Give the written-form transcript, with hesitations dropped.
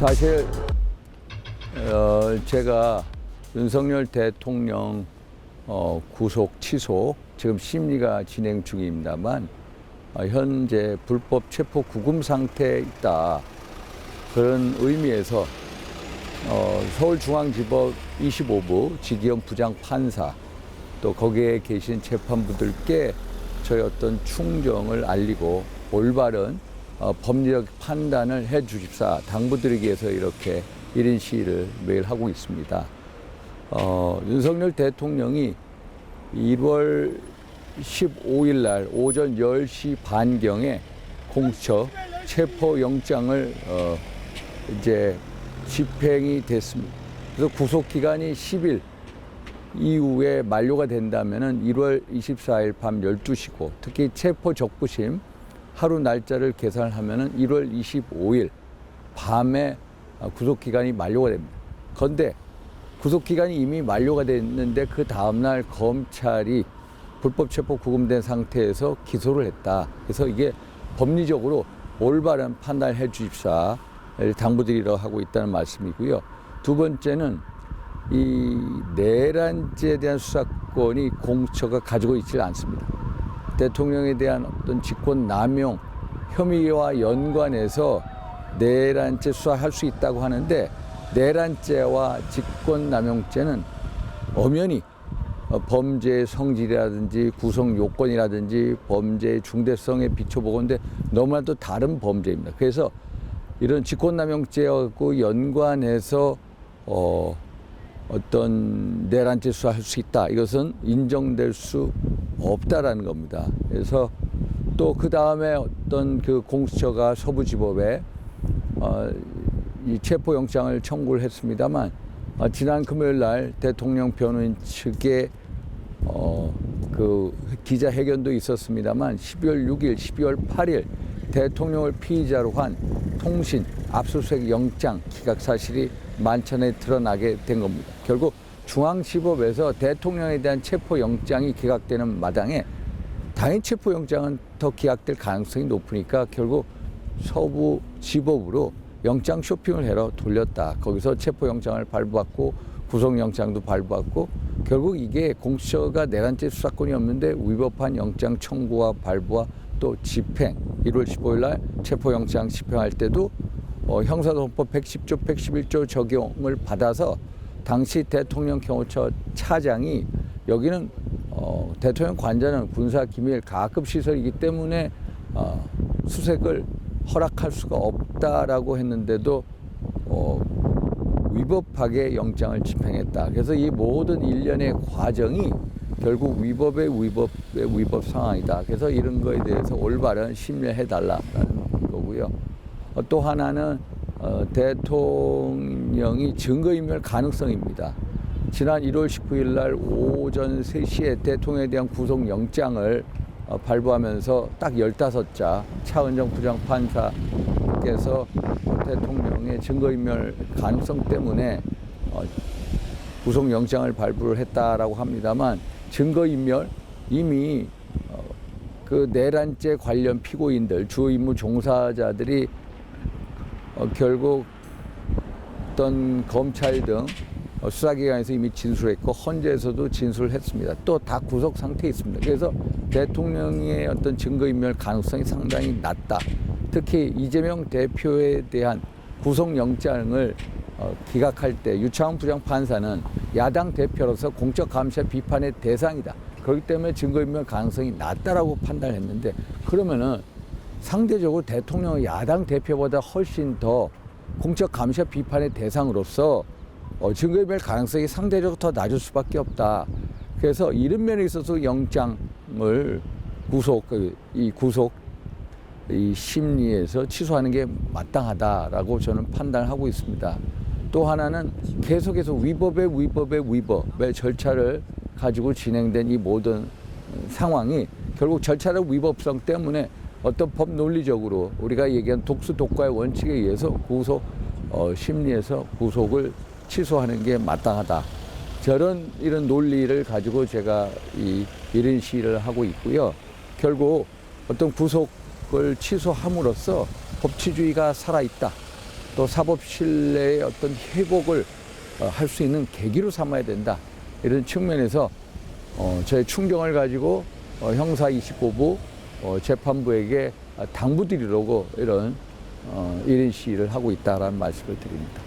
사실 제가 윤석열 대통령 구속 취소 지금 심리가 진행 중입니다만 현재 불법 체포 구금 상태에 있다. 그런 의미에서 서울중앙지법 25부 지기현 부장판사 또 거기에 계신 재판부들께 저희 어떤 충정을 알리고 올바른 법리적 판단을 해 주십사 당부드리기 위해서 이렇게 1인 시위를 매일 하고 있습니다. 윤석열 대통령이 1월 15일 날 오전 10시 반경에 공수처 체포영장을 이제 집행이 됐습니다. 그래서 구속기간이 10일 이후에 만료가 된다면은 1월 24일 밤 12시고 특히 체포 적부심 하루 날짜를 계산하면은 1월 25일 밤에 구속기간이 만료가 됩니다. 그런데 구속기간이 이미 만료가 됐는데 그 다음날 검찰이 불법 체포 구금된 상태에서 기소를 했다. 그래서 이게 법리적으로 올바른 판단을 해 주십사 당부드리러 하고 있다는 말씀이고요. 두 번째는 이 내란죄에 대한 수사권이 공수처가 가지고 있지 않습니다. 대통령에 대한 어떤 직권 남용 혐의와 연관해서 내란죄 수사할 수 있다고 하는데 내란죄와 직권남용죄는 엄연히 범죄의 성질이라든지 구성 요건이라든지 범죄의 중대성에 비춰보건데 너무나도 다른 범죄입니다. 그래서 이런 직권남용죄하고 연관해서 어떤 내란죄 수사할 수 있다. 이것은 인정될 수 없다라는 겁니다. 그래서 또 그 다음에 어떤 그 공수처가 서부지법에 이 체포영장을 청구를 했습니다만 지난 금요일 날 대통령 변호인 측에 그 기자회견도 있었습니다만 12월 6일, 12월 8일 대통령을 피의자로 한 통신 압수수색 영장 기각 사실이 만천에 드러나게 된 겁니다. 결국 중앙지법에서 대통령에 대한 체포영장이 기각되는 마당에 당연히 체포영장은 더 기각될 가능성이 높으니까 결국 서부지법으로 영장 쇼핑을 해러 돌렸다. 거기서 체포영장을 발부받고 구속영장도 발부받고 결국 이게 공수처가 내란죄 수사권이 없는데 위법한 영장 청구와 발부와 또 집행 1월 15일 날 체포영장 집행할 때도 형사소송법 110조 111조 적용을 받아서 당시 대통령 경호처 차장이 여기는 대통령 관저는 군사기밀 가급 시설이기 때문에 수색을 허락할 수가 없다라고 했는데도 위법하게 영장을 집행했다. 그래서 이 모든 일련의 과정이 결국 위법 상황이다. 그래서 이런 거에 대해서 올바른 심리해달라는 거고요. 또 하나는 대통령이 증거인멸 가능성입니다. 지난 1월 19일 날 오전 3시에 대통령에 대한 구속영장을 발부하면서 딱 15자 차은정 부장판사께서 대통령의 증거인멸 가능성 때문에 구속영장을 발부를 했다라고 합니다만 증거인멸 이미 그 내란죄 관련 피고인들 주 임무 종사자들이 결국 어떤 검찰 등 수사기관에서 이미 진술했고 헌재에서도 진술을 했습니다. 또 다 구속 상태에 있습니다. 그래서 대통령의 어떤 증거인멸 가능성이 상당히 낮다. 특히 이재명 대표에 대한 구속영장을 기각할 때 유창훈 부장판사는 야당 대표로서 공적 감시와 비판의 대상이다. 그렇기 때문에 증거인멸 가능성이 낮다라고 판단했는데 그러면은 상대적으로 대통령은 야당 대표보다 훨씬 더 공적 감시와 비판의 대상으로서 증거인멸 가능성이 상대적으로 더 낮을 수밖에 없다. 그래서 이런 면에 있어서 영장을 이 심리에서 취소하는 게 마땅하다라고 저는 판단을 하고 있습니다. 또 하나는 계속해서 위법의 절차를 가지고 진행된 이 모든 상황이 결국 절차의 위법성 때문에 어떤 법 논리적으로 우리가 얘기한 독수 독과의 원칙에 의해서 심리에서 구속을 취소하는 게 마땅하다. 이런 논리를 가지고 제가 이 1인 시위를 하고 있고요. 결국 어떤 구속을 취소함으로써 법치주의가 살아있다. 또 사법 신뢰의 어떤 회복을 할 수 있는 계기로 삼아야 된다. 이런 측면에서 저의 충경을 가지고 형사 29부 재판부에게 당부드리려고 이런 1인 시위를 하고 있다라는 말씀을 드립니다.